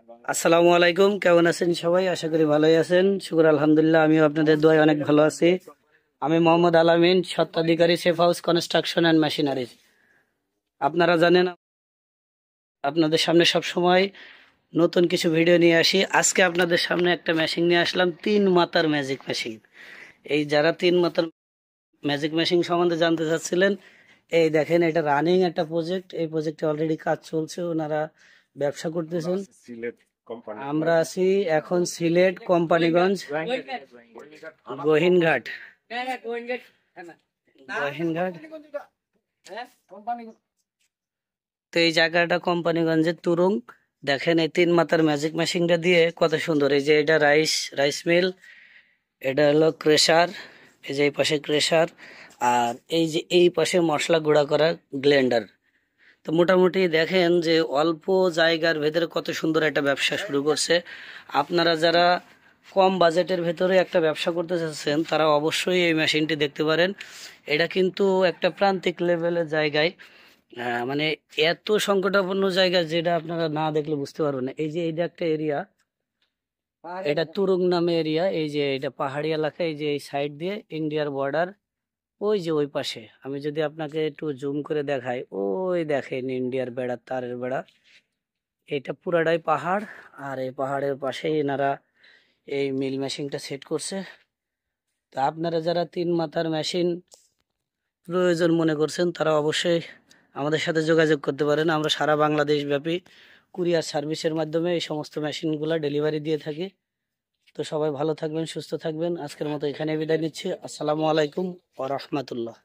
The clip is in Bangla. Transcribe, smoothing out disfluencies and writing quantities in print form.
আসসালামু আলাইকুম, কেমন আছেন সবাই? আশা করি ভালোই আছেন। শুকর আলহামদুলিল্লাহ, আমিও আপনাদের দোয়ায় অনেক ভালো আছি। আমি মোহাম্মদ আলামিন, স্বত্বাধিকারী safe house construction and machinery. আপনারা জানেন আপনাদের সামনে সব সময় নতুন কিছু ভিডিও নিয়ে আসি। আজকে আপনাদের সামনে একটা মেশিন নিয়ে আসলাম, 3 মাথার ম্যাজিক মেশিন। এই যারা 3 মাথার ম্যাজিক মেশিন সম্বন্ধে জানতে চাচ্ছিলেন, এই দেখেন, এটা রানিং একটা প্রজেক্ট। এই প্রজেক্টে অলরেডি কাজ চলছে, ওনারা ব্যবসা করতেছেন। আমরা আছি এখন সিলেট কোম্পানিগঞ্জ গহিনঘাট। গহিনঘাট তো এই জায়গাটা কোম্পানিগঞ্জের তুরুং। দেখেন এই 3 মাথার ম্যাজিক মেশিনটা দিয়ে কত সুন্দর। এই যে এটা রাইস মিল, এটা হলো ক্রেশার, এই যে এই পাশে ক্রেশার, আর এই যে এই পাশে মশলা গুঁড়া করা গ্লেন্ডার। তো মোটামুটি দেখেন যে অল্প জায়গার ভেতরে কত সুন্দর একটা ব্যবসা শুরু করছে। আপনারা যারা কম বাজেটের ভেতরে একটা ব্যবসা করতে চাচ্ছেন, তারা অবশ্যই এই মেশিনটি দেখতে পারেন। এটা কিন্তু একটা প্রান্তিক লেভেলের জায়গায়, মানে এত সংকটাপন্ন জায়গা যেটা আপনারা না দেখলে বুঝতে পারবেন না। এই যে এইটা একটা এরিয়া, এটা তুরুং নামে এরিয়া। এই যে এটা পাহাড়ি এলাকা, এই যে এই সাইড দিয়ে ইন্ডিয়ার বর্ডার। ওই যে ওই পাশে আমি যদি আপনাকে একটু জুম করে দেখাই, ওই দেখেন ইন্ডিয়ার বেড়া, তারের বেড়া। এটা পুরাটাই পাহাড়, আর এই পাহাড়ের পাশেই এনারা এই মিল মেশিনটা সেট করছে। তা আপনারা যারা 3 মাথার মেশিন প্রয়োজন মনে করছেন, তারা অবশ্যই আমাদের সাথে যোগাযোগ করতে পারেন। আমরা সারা বাংলাদেশ ব্যাপী কুরিয়ার সার্ভিসের মাধ্যমে এই সমস্ত মেশিনগুলো ডেলিভারি দিয়ে থাকি। তো সবাই ভালো থাকবেন, সুস্থ থাকবেন। আজকের মতো এখানে বিদায় নিচ্ছি। আসসালামু আলাইকুম ওয়া রাহমাতুল্লাহ।